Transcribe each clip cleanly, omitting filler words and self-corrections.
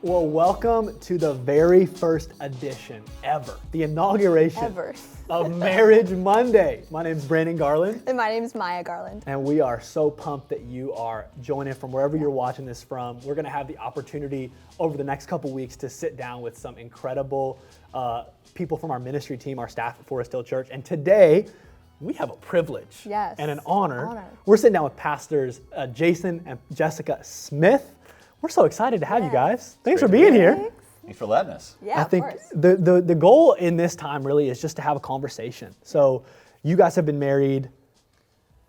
Well, welcome to the very first edition ever, the inauguration of Marriage Monday. My name is Brandon Garland. And my name is Maya Garland. And we are so pumped that you are joining from wherever you're watching this from. We're gonna have the opportunity over the next couple weeks to sit down with some incredible people from our ministry team, our staff at Forest Hill Church. And today, we have a privilege and an honor. We're sitting down with pastors Jason and Jessica Smith. We're so excited to have you guys. Thanks for being here. Thanks for letting us. Yeah, I think the goal in this time really is just to have a conversation. So you guys have been married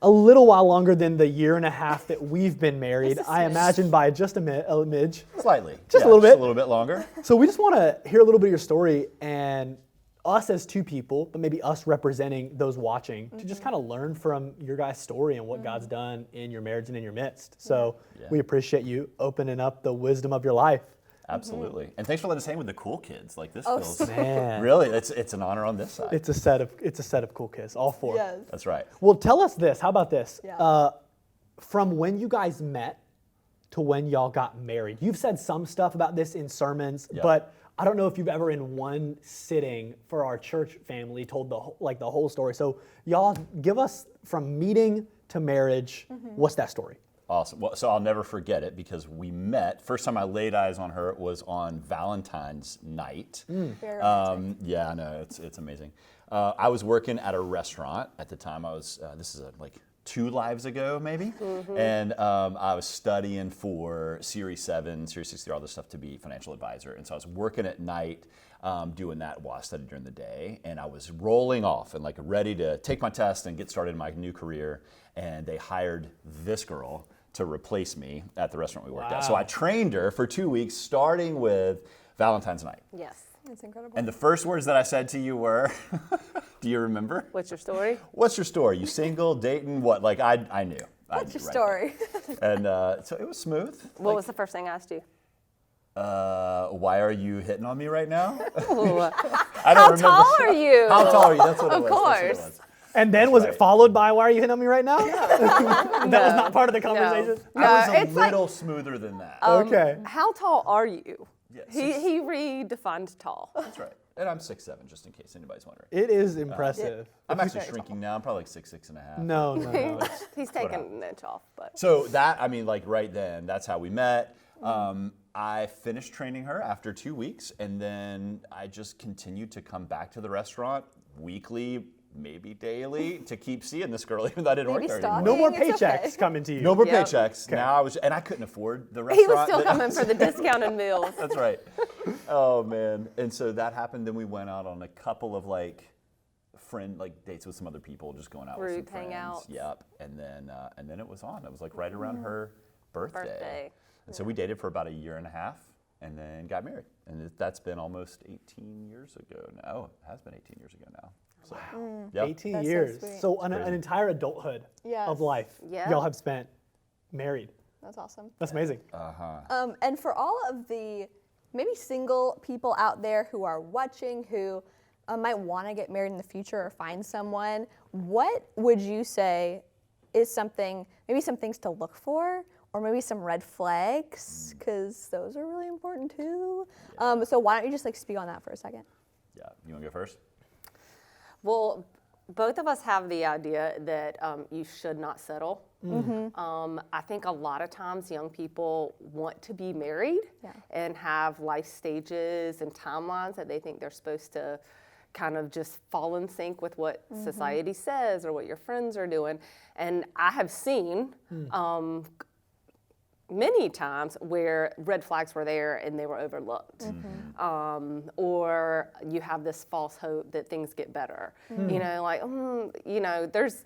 a little while longer than the year and a half that we've been married. I imagine by just a midge. Slightly. Just a little bit. Just a little bit longer. So we just want to hear a little bit of your story and us as two people, but maybe us representing those watching to just kind of learn from your guys' story and what God's done in your marriage and in your midst. So we appreciate you opening up the wisdom of your life. Absolutely. And thanks for letting us hang with the cool kids. Like this feels Man. really it's an honor on this side. It's a set of cool kids, all four. Yes. That's right. Well, tell us this. How about this? Yeah. From when you guys met to when y'all got married. You've said some stuff about this in sermons, but I don't know if you've ever in one sitting for our church family told the whole story. So y'all give us from meeting to marriage. What's that story? Awesome. Well, so I'll never forget it because we met. First time I laid eyes on her was on Valentine's night. Very romantic. Yeah, I know, it's amazing. I was working at a restaurant at the time. I was, this is like 2 lives ago maybe, and I was studying for Series 7, Series 60, all this stuff to be financial advisor. And so I was working at night doing that while I studied during the day, and I was rolling off and like ready to take my test and get started in my new career, and they hired this girl to replace me at the restaurant we worked at. So I trained her for 2 weeks, starting with Valentine's night. Yes. That's incredible. And the first words that I said to you were, do you remember? What's your story? What's your story? You single, dating, what? Like I knew. What's your story? And so it was smooth. What was the first thing I asked you? Why are you hitting on me right now? How tall are you? How tall are you? That's what it Of was. course. That's what it was. And then was it followed by, why are you hitting on me right now? That was not part of the conversation? I was a little smoother than that. Okay. How tall are you? Yeah, He redefined tall. That's right. And I'm 6'7", just in case anybody's wondering. It is impressive. I'm actually shrinking now. I'm probably like 6'6" and a half. No. He's taken an inch off, but So that, I mean, like right then, that's how we met. I finished training her after 2 weeks, and then I just continued to come back to the restaurant weekly, maybe daily, to keep seeing this girl, even though I didn't work there anymore. No more It's paychecks okay. coming to you. No more Yep. paychecks. Okay. Now and I couldn't afford the he restaurant. was still coming for the discounted meals. That's right. Oh man. And so that happened. Then we went out on a couple of friend dates with some other people, just going out with some Group friends. hangouts. Yep. And then it was on. It was like right around her birthday. And so we dated for about a year and a half, and then got married. And that's been almost 18 years ago now. Oh, it has been 18 years ago now. So, yep. 18 That's so years. sweet. So an entire adulthood of life Yeah. y'all have spent married. That's awesome. That's amazing. And for all of the maybe single people out there who are watching who might want to get married in the future or find someone, what would you say is maybe some things to look for, or maybe some red flags, because those are really important too. So why don't you just speak on that for a second? Yeah. You want to go first? Well, both of us have the idea that you should not settle. I think a lot of times young people want to be married and have life stages and timelines that they think they're supposed to kind of just fall in sync with what society says or what your friends are doing. And I have seen many times where red flags were there and they were overlooked. Or you have this false hope that things get better. There's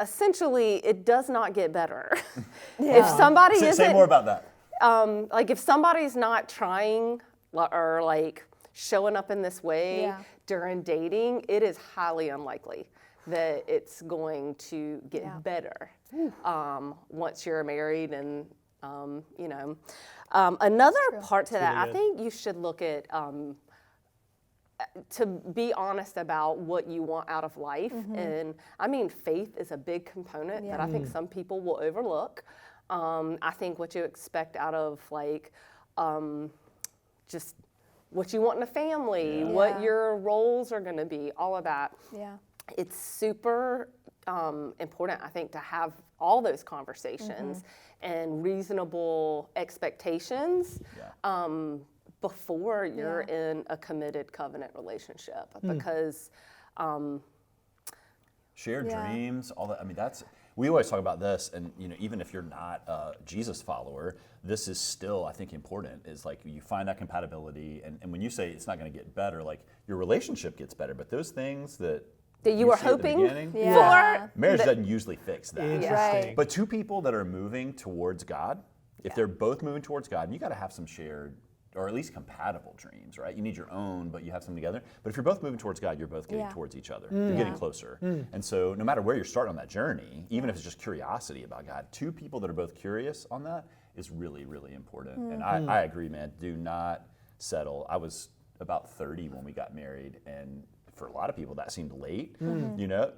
essentially it does not get better. If somebody isn't, say more about that. if somebody's not trying or showing up in this way during dating, it is highly unlikely that it's going to get better once you're married. And another part to that, I think you should look at to be honest about what you want out of life. And I mean, faith is a big component that I think some people will overlook. I think what you expect out of like just what you want in a family, what your roles are going to be, all of that. Yeah. It's super important, I think, to have all those conversations and reasonable expectations before you're in a committed covenant relationship, because shared dreams, all that. I mean, we always talk about this, and even if you're not a Jesus follower, this is still, I think, important. Is like you find that compatibility, and when you say it's not going to get better, like your relationship gets better, but those things that you were see at the hoping beginning, for. marriage doesn't usually fix that. Interesting. Right. But two people that are moving towards God, if they're both moving towards God, and you got to have some shared, or at least compatible dreams, right? You need your own, but you have some together. But if you're both moving towards God, you're both getting towards each other. You're getting closer. And so no matter where you're starting on that journey, even if it's just curiosity about God, two people that are both curious on that is really, really important. And I agree, man. Do not settle. I was about 30 when we got married, and for a lot of people that seemed late,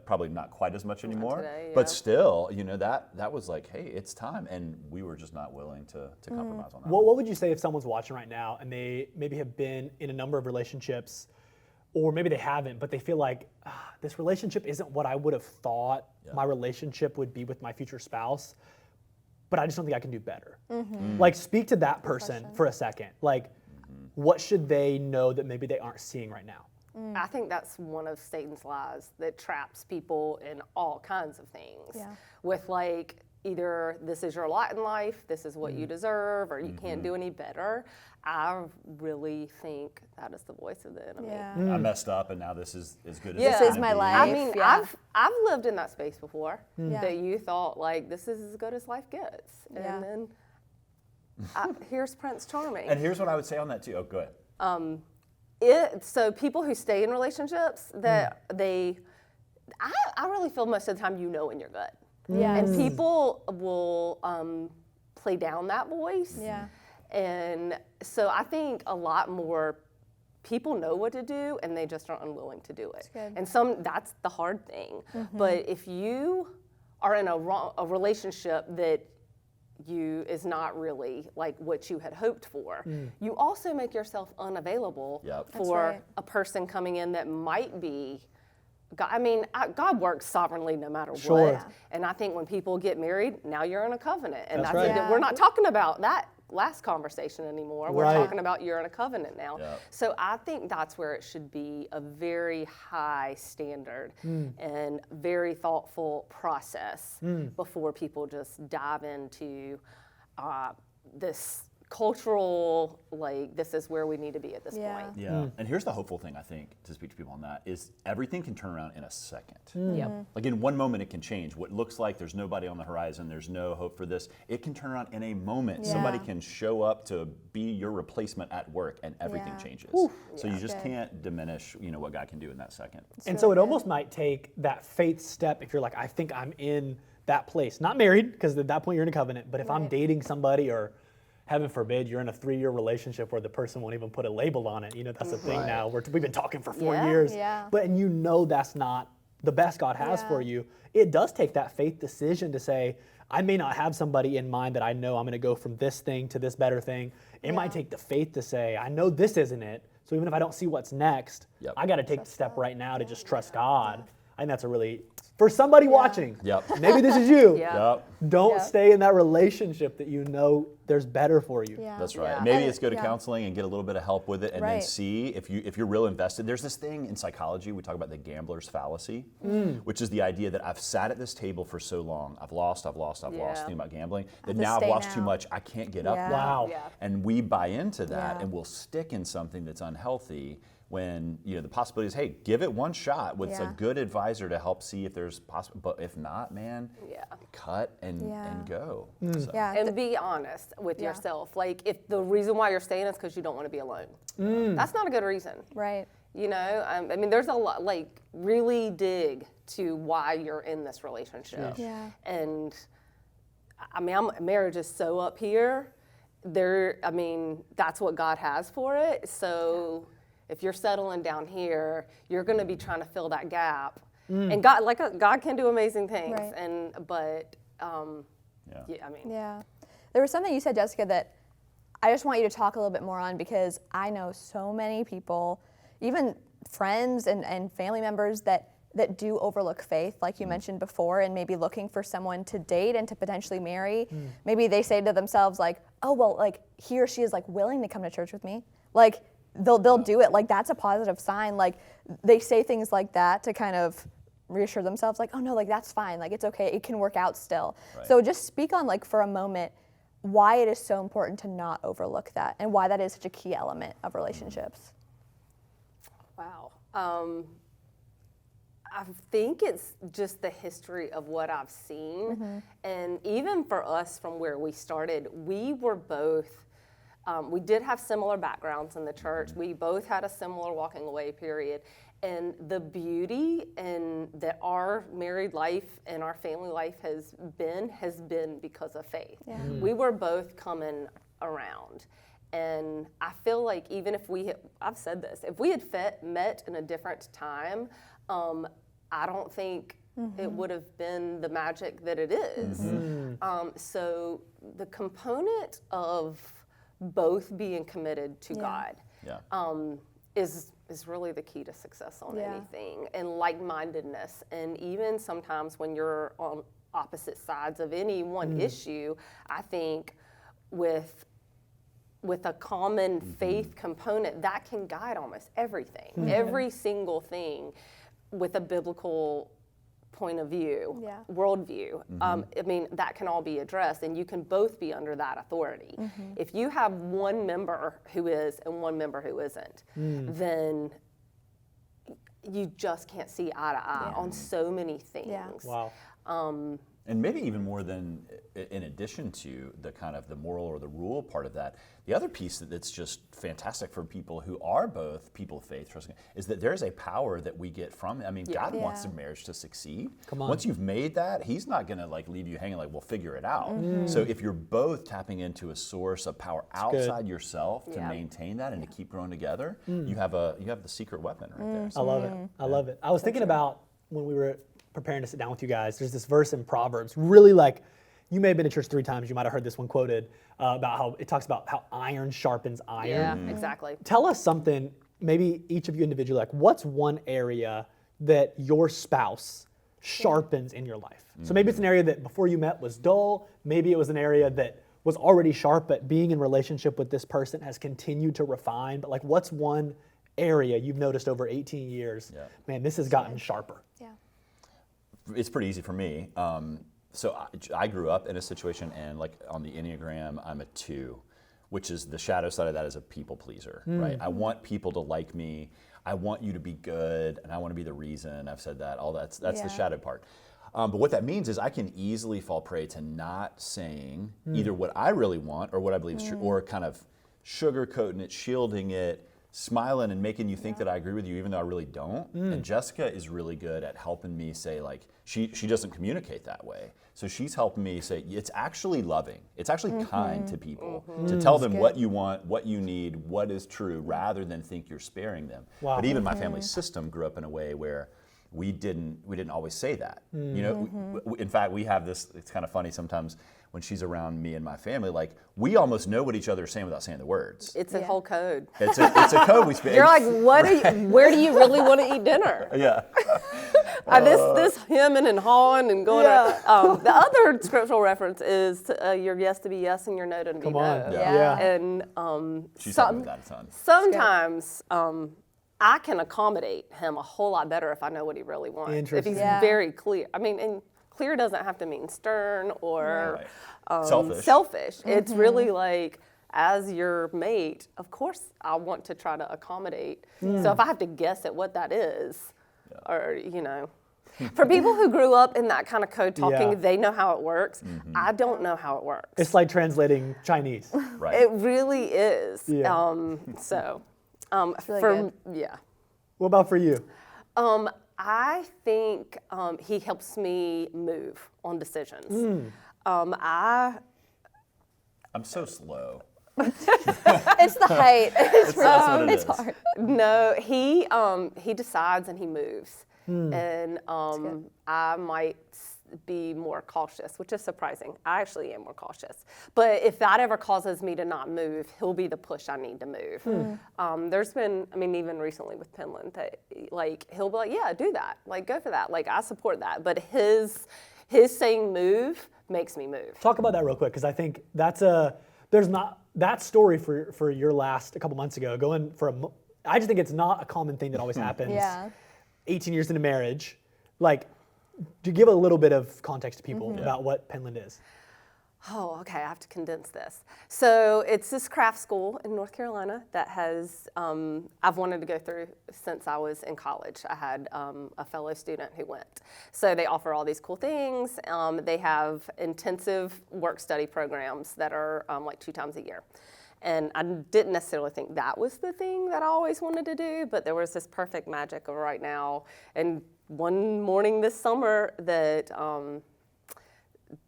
probably not quite as much anymore, today, but still, that was like, hey, it's time, and we were just not willing to compromise on that. What would you say if someone's watching right now and they maybe have been in a number of relationships, or maybe they haven't, but they feel like this relationship isn't what I would have thought my relationship would be with my future spouse, but I just don't think I can do better. Like, speak to that person for a second. Like, what should they know that maybe they aren't seeing right now? I think that's one of Satan's lies that traps people in all kinds of things. With like, either this is your lot in life, this is what you deserve, or you can't do any better. I really think that is the voice of the enemy. I messed up, and now this is as good as This it's is my gonna be. life. I mean, Yeah. I've lived in that space before, Yeah. that you thought like, this is as good as life gets, and then here's Prince Charming. And here's what I would say on that too. Oh, go ahead. So people who stay in relationships, that I really feel most of the time in your gut. Yeah. And people will play down that voice. Yeah. And so I think a lot more people know what to do, and they just are unwilling to do it. good. And that's the hard thing. But if you are in a relationship that is not really like what you had hoped for, you also make yourself unavailable for a person coming in that might be God. I mean, God works sovereignly no matter what. And I think when people get married, now you're in a covenant. And I think that we're not talking about that last conversation anymore. We're talking about you're in a covenant now. So I think that's where it should be a very high standard and very thoughtful process before people just dive into this cultural, like, this is where we need to be at this point. Yeah. And here's the hopeful thing, I think, to speak to people on that, is everything can turn around in a second. Like, in one moment it can change. What looks like there's nobody on the horizon, there's no hope for this, it can turn around in a moment. Somebody can show up to be your replacement at work, and everything changes. So you just can't diminish, what God can do in that second. And so it almost might take that faith step if you're like, I think I'm in that place. Not married, because at that point you're in a covenant, but if I'm dating somebody, or heaven forbid, you're in a 3-year relationship where the person won't even put a label on it. That's the thing now. We've been talking for 4 years. But that's not the best God has for you. It does take that faith decision to say, I may not have somebody in mind that I know I'm going to go from this thing to this better thing. It might take the faith to say, I know this isn't it. So even if I don't see what's next, I got to take the step right now to just trust God. I think that's a really, for somebody watching, maybe this is you. Don't stay in that relationship that there's better for you. That's right. Maybe it's go to counseling and get a little bit of help with it, and then see if you're real invested. There's this thing in psychology, we talk about the gambler's fallacy, which is the idea that I've sat at this table for so long, I've lost thinking about gambling, that now I've lost too much, I can't get up now. Wow. And we buy into that, and we'll stick in something that's unhealthy, when the possibility is, hey, give it one shot with a good advisor to help see if there's possible. But if not, man, cut and go. So. And be honest with yourself. Like, if the reason why you're staying is because you don't want to be alone, that's not a good reason. Right. I mean, there's a lot. Like, really dig to why you're in this relationship. And I mean, marriage is so up here. That's what God has for it. So. if you're settling down here, you're going to be trying to fill that gap. And God can do amazing things. Right. Yeah. There was something you said, Jessica, that I just want you to talk a little bit more on, because I know so many people, even friends and family members that do overlook faith, like you mentioned before, and maybe looking for someone to date and to potentially marry. Maybe they say to themselves like, oh, well, like he or she is like willing to come to church with me. Like they'll do it. Like that's a positive sign. Like they say things like that to kind of reassure themselves like, oh no, like that's fine. Like it's okay. It can work out still. Right. So just speak on like for a moment why it is so important to not overlook that and why that is such a key element of relationships. Wow. I think it's just the history of what I've seen. And even for us from where we started, we were both, we did have similar backgrounds in the church. We both had a similar walking away period. And the beauty and that our married life and our family life has been because of faith. Yeah. We were both coming around. And I feel like even if I've said this, if we had met in a different time, I don't think it would have been the magic that it is. So the component of both being committed to God is really the key to success on anything, and like-mindedness. And even sometimes when you're on opposite sides of any one issue, I think with a common faith component, that can guide almost everything, every single thing with a biblical point of view, worldview. I mean, that can all be addressed, and you can both be under that authority. If you have one member who is and one member who isn't, then you just can't see eye to eye on so many things. Wow. And maybe even more than, in addition to the kind of the moral or the rule part of that, the other piece that's just fantastic for people who are both people of faith, trusting, is that there's a power that we get from it. I mean, God wants a marriage to succeed. Come on. Once you've made that, He's not going to like leave you hanging like, we'll figure it out. So if you're both tapping into a source of power outside yourself to maintain that and to keep growing together, you have the secret weapon right there. I love it. I love it. I was thinking about when we were preparing to sit down with you guys, there's this verse in Proverbs, really like, you may have been to church 3 times, you might have heard this one quoted, about how it talks about how iron sharpens iron. Yeah, exactly. Tell us something, maybe each of you individually, like what's one area that your spouse sharpens in your life? So maybe it's an area that before you met was dull, maybe it was an area that was already sharp, but being in relationship with this person has continued to refine, but like what's one area you've noticed over 18 years, man, this has gotten sharper? Yeah. It's pretty easy for me. So I grew up in a situation, and like on the Enneagram, I'm a 2, which is the shadow side of that is a people pleaser, right? I want people to like me. I want you to be good, and I want to be the reason. I've said that. All that's the shadow part. But what that means is I can easily fall prey to not saying either what I really want or what I believe is true, or kind of sugarcoating it, shielding it, smiling and making you think that I agree with you even though I really don't. And Jessica is really good at helping me say, like, she doesn't communicate that way. So she's helping me say, it's actually loving. It's actually kind to people to tell them what you want, what you need, what is true, rather than think you're sparing them. Wow. But even my family system grew up in a way where we didn't always say that. You know, in fact, we have this, it's kind of funny sometimes when she's around me and my family, like we almost know what each other are saying without saying the words. It's a whole code. It's a code we speak. You're like, where do you really want to eat dinner? Yeah. This hemming and hawing and going. The other scriptural reference is your yes to be yes and your no to be Come no. on. Yeah. And She's helping with that a ton. sometimes I can accommodate him a whole lot better if I know what he really wants. Interesting. If he's very clear. I mean, and clear doesn't have to mean stern or selfish. It's really like, as your mate, of course, I want to try to accommodate. So if I have to guess at what that is, or, you know, for people who grew up in that kind of code talking, they know how it works. I don't know how it works. It's like translating Chinese. Right. It really is. Yeah. Really good. What about for you? I think he helps me move on decisions. I'm so slow. It's the height. It's, That's what it it's is. hard. No, he decides and he moves, and I might be more cautious, which is surprising. I actually am more cautious, but if that ever causes me to not move, he'll be the push I need to move. There's been, I mean, even recently with Penland, that like he'll be like, yeah, do that, like go for that, like I support that, but his saying move makes me move. Talk about that real quick, because I think there's not that story for your last a couple months ago going for I just think it's not a common thing that always happens. Yeah. 18 years into marriage, like, to give a little bit of context to people about what Penland is. Oh, okay, I have to condense this. So it's this craft school in North Carolina that has, I've wanted to go through since I was in college. I had a fellow student who went. So they offer all these cool things. They have intensive work study programs that are like 2 times a year. And I didn't necessarily think that was the thing that I always wanted to do, but there was this perfect magic of right now. And one morning this summer that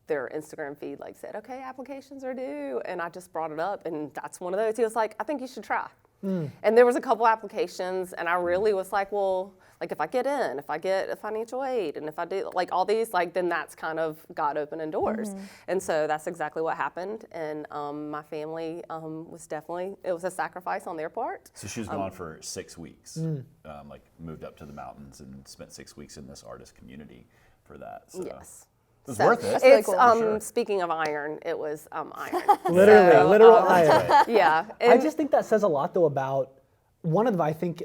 their Instagram feed like said, okay, applications are due. And I just brought it up, and that's one of those. He was like, I think you should try. And there was a couple applications, and I really was like, well, like if I get in, if I get a financial aid, and if I do like all these, like then that's kind of God opening doors. And so that's exactly what happened. And my family was definitely, it was a sacrifice on their part. So she was gone for 6 weeks, like moved up to the mountains and spent 6 weeks in this artist community for that. So. Yes. It was So worth it. really It's cool. For sure. speaking of iron, it was iron. Literally, So, literal iron. Yeah. I just think that says a lot, though, about one of the, I think,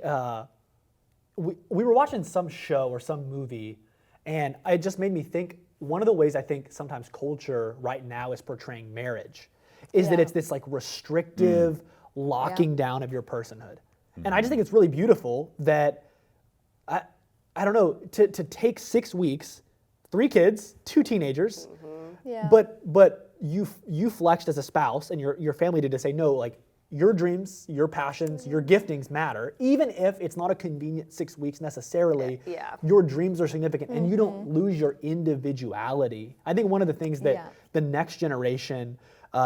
we were watching some show or some movie, and it just made me think, one of the ways I think sometimes culture right now is portraying marriage is that Yeah. it's this like restrictive locking down of your personhood. And I just think it's really beautiful that, I don't know, to take 6 weeks, 3 kids, 2 teenagers, Yeah. but you flexed as a spouse and your family did to say, no, like your dreams, your passions, your giftings matter, even if it's not a convenient 6 weeks necessarily. Yeah. Your dreams are significant, and you don't lose your individuality. I think one of the things that the next generation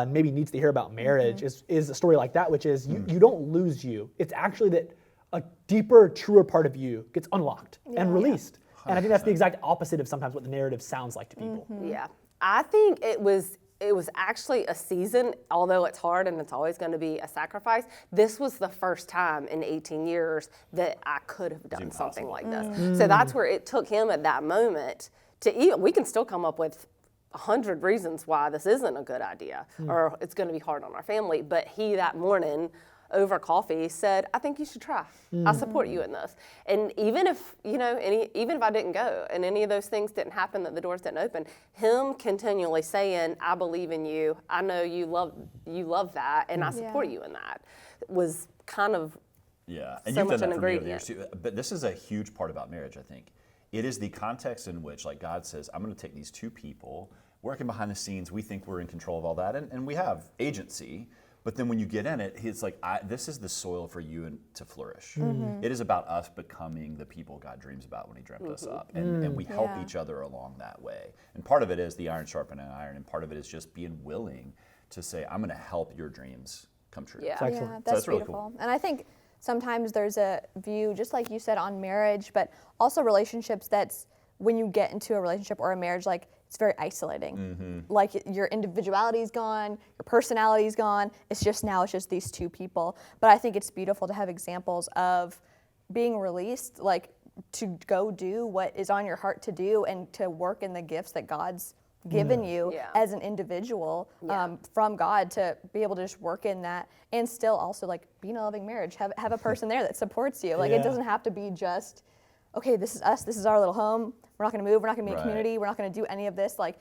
maybe needs to hear about marriage is a story like that, which is you don't lose you. It's actually that a deeper, truer part of you gets unlocked and released. And I think that's the exact opposite of sometimes what the narrative sounds like to people. Yeah. I think it was actually a season, although it's hard and it's always going to be a sacrifice. This was the first time in 18 years that I could have done something like this. So that's where it took him at that moment to even, we can still come up with 100 reasons why this isn't a good idea or it's going to be hard on our family. But he that morning over coffee said, I think you should try. I support you in this. And even if, even if I didn't go and any of those things didn't happen, that the doors didn't open, him continually saying, I believe in you. I know you love that, and I support you in that was kind of Yeah, and so you've much done an that for me over the years ingredient. too. But this is a huge part about marriage, I think. It is the context in which, like God says, I'm going to take these 2 people working behind the scenes. We think we're in control of all that, and we have agency. But then when you get in it, it's like, this is the soil for you to flourish. It is about us becoming the people God dreams about when He dreamt us up. And we help each other along that way. And part of it is the iron sharpening iron, and part of it is just being willing to say, I'm going to help your dreams come true. Yeah. Excellent. Yeah, So that's that's really beautiful. cool. And I think sometimes there's a view, just like you said, on marriage, but also relationships that's when you get into a relationship or a marriage, like it's very isolating. Like your individuality is gone, your personality is gone. It's just these 2 people. But I think it's beautiful to have examples of being released, like to go do what is on your heart to do and to work in the gifts that God's given you as an individual from God, to be able to just work in that and still also like be in a loving marriage, have a person there that supports you. Like it doesn't have to be just, okay, this is us, this is our little home, we're not gonna move, we're not gonna be a community, we're not gonna do any of this. Like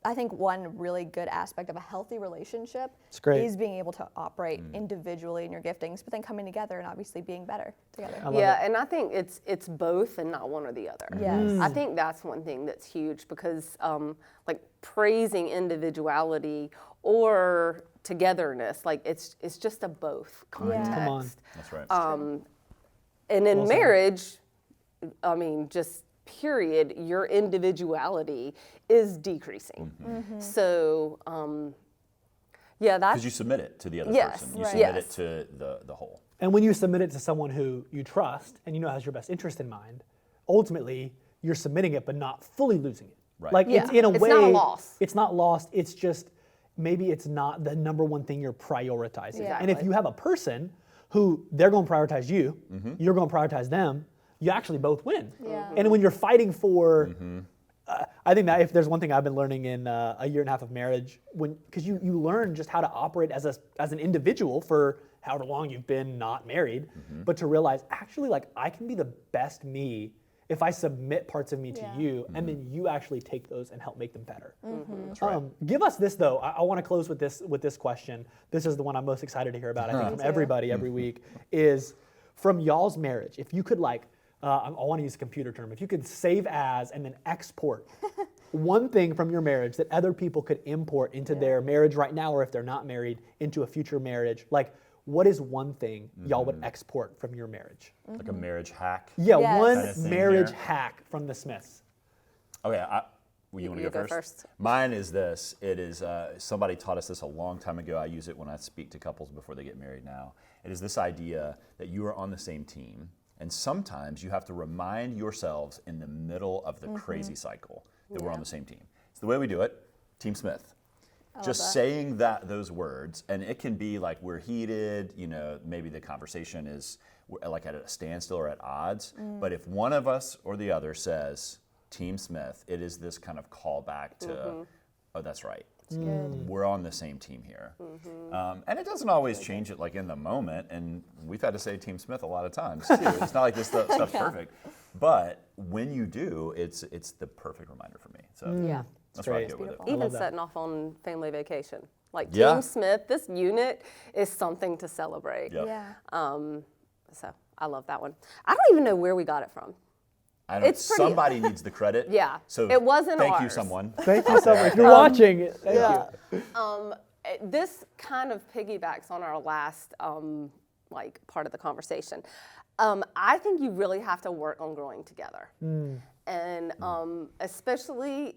I think one really good aspect of a healthy relationship is being able to operate individually in your giftings, but then coming together and obviously being better together. Yeah, and I think it's both and not one or the other. Yes. I think that's one thing that's huge because like praising individuality or togetherness, like it's just a both context. Come on. That's right. And in marriage, I mean, just period, your individuality is decreasing. So Yeah, Because you submit it to the other Yes, person. You right. submit Yes. it to the whole. And when you submit it to someone who you trust and you know has your best interest in mind, ultimately you're submitting it but not fully losing it. Right. Like Yeah. it's in a It's way, not a loss. It's not lost. It's just maybe it's not the number one thing you're prioritizing. Yeah. And if you have a person who they're going to prioritize you, you're going to prioritize them, you actually both win. Yeah. And when you're fighting for, I think that if there's one thing I've been learning in a year and a half of marriage, because you learn just how to operate as an individual for however long you've been not married, but to realize actually like I can be the best me if I submit parts of me to you, and then you actually take those and help make them better. That's right. Give us this though. I want to close with this question. This is the one I'm most excited to hear about. I think from everybody every week is from y'all's marriage. If you could like, I want to use a computer term. If you could save as and then export one thing from your marriage that other people could import into their marriage right now, or if they're not married, into a future marriage, like what is one thing y'all would export from your marriage? Like a marriage hack. Yeah, Yes. one Kind of thing marriage there. hack from the Smiths. Okay, you want to You go go first? first. Mine is this. It is, somebody taught us this a long time ago. I use it when I speak to couples before they get married now. It is this idea that you are on the same team, and sometimes you have to remind yourselves in the middle of the crazy cycle that we're on the same team. It's the way we do it, Team Smith. Just saying those words, and it can be like we're heated, maybe the conversation is like at a standstill or at odds, but if one of us or the other says, Team Smith, it is this kind of callback to, oh, that's right. We're on the same team here. And it doesn't always change it like in the moment, and we've had to say Team Smith a lot of times too. It's not like this stuff's perfect, but when you do, it's the perfect reminder for me. So Yeah. that's why I great. go with it. I Even love that. setting off on family vacation. Like Yeah. Team Smith, this unit is something to celebrate. Yep. Yeah. So I love that one. I don't even know where we got it from. I don't, It's pretty- somebody needs the credit. Yeah, So it wasn't thank you, ours. someone. Thank you so much. If you're watching, thank you. This kind of piggybacks on our last part of the conversation. I think you really have to work on growing together, and especially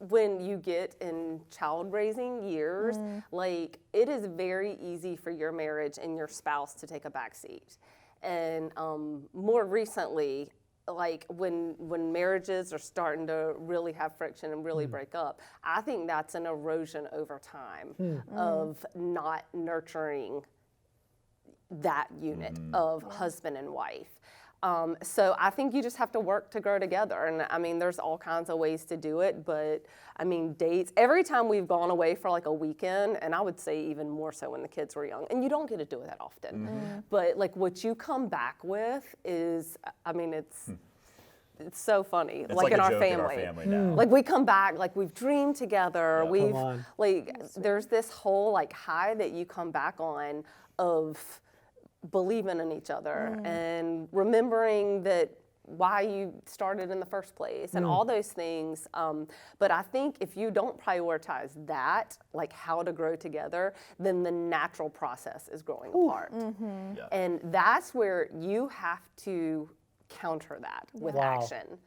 when you get in child raising years, like it is very easy for your marriage and your spouse to take a back seat. And more recently, like when marriages are starting to really have friction and really break up, I think that's an erosion over time of not nurturing that unit of husband and wife. So I think you just have to work to grow together. And I mean, there's all kinds of ways to do it, but I mean, dates, every time we've gone away for like a weekend, and I would say even more so when the kids were young, and you don't get to do it that often, but like what you come back with is, I mean, it's so funny, It's like in a our joke family. in our family now. Like we come back, like we've dreamed together. Yeah. We've Come on. like there's this whole like high that you come back on of believing in each other and remembering that why you started in the first place and all those things. But I think if you don't prioritize that, like how to grow together, then the natural process is growing apart. Yeah. And that's where you have to counter that with Wow. action.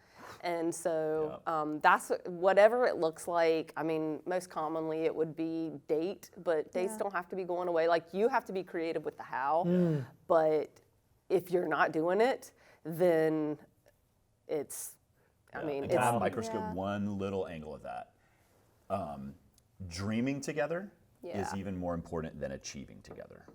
And so that's whatever it looks like. I mean, most commonly it would be date, but dates don't have to be going away. Like you have to be creative with the how, but if you're not doing it, then it's, I mean, and it's, kind of microscope one little angle of that. Dreaming together is Yeah. even more important than achieving together.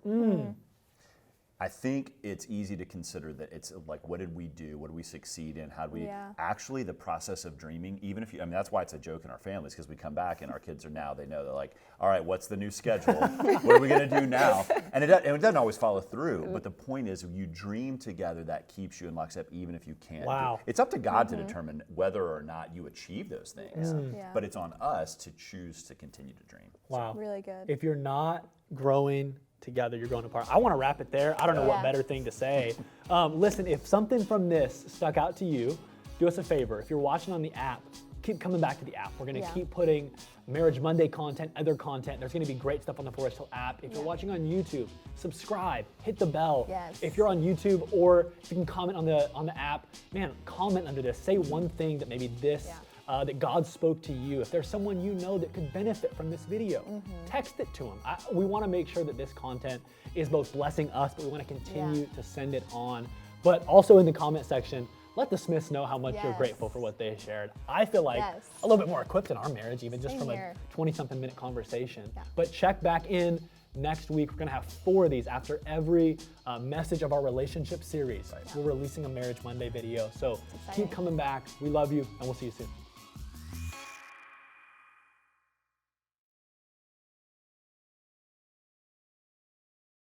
I think it's easy to consider that it's like, what did we do? What did we succeed in? How do we actually, the process of dreaming, even if you, I mean, that's why it's a joke in our families, because we come back and our kids are now, they know, they're like, all right, what's the new schedule? What are we going to do now? And it doesn't always follow through, but the point is you dream together, that keeps you in lockstep, even if you can't. Wow. It's up to God to determine whether or not you achieve those things, Yeah. but it's on us to choose to continue to dream. Wow. Really good. If you're not growing together, you're growing apart. I want to wrap it there. I don't know what Yeah. better thing to say. Listen, if something from this stuck out to you, do us a favor. If you're watching on the app, keep coming back to the app. We're going to keep putting Marriage Monday content, other content. There's going to be great stuff on the Forest Hill app. If you're watching on YouTube, subscribe, hit the bell. Yes. If you're on YouTube, or if you can comment on the app, man, comment under this. Say one thing that maybe this that God spoke to you, if there's someone you know that could benefit from this video, text it to them. We want to make sure that this content is both blessing us, but we want to continue to send it on. But also in the comment section, let the Smiths know how much you're grateful for what they shared. I feel like a little bit more equipped in our marriage, even just from a 20-something minute conversation. But check back in next week. We're going to have 4 of these after every message of our relationship series. We're releasing a Marriage Monday video. So keep coming back. We love you, and we'll see you soon.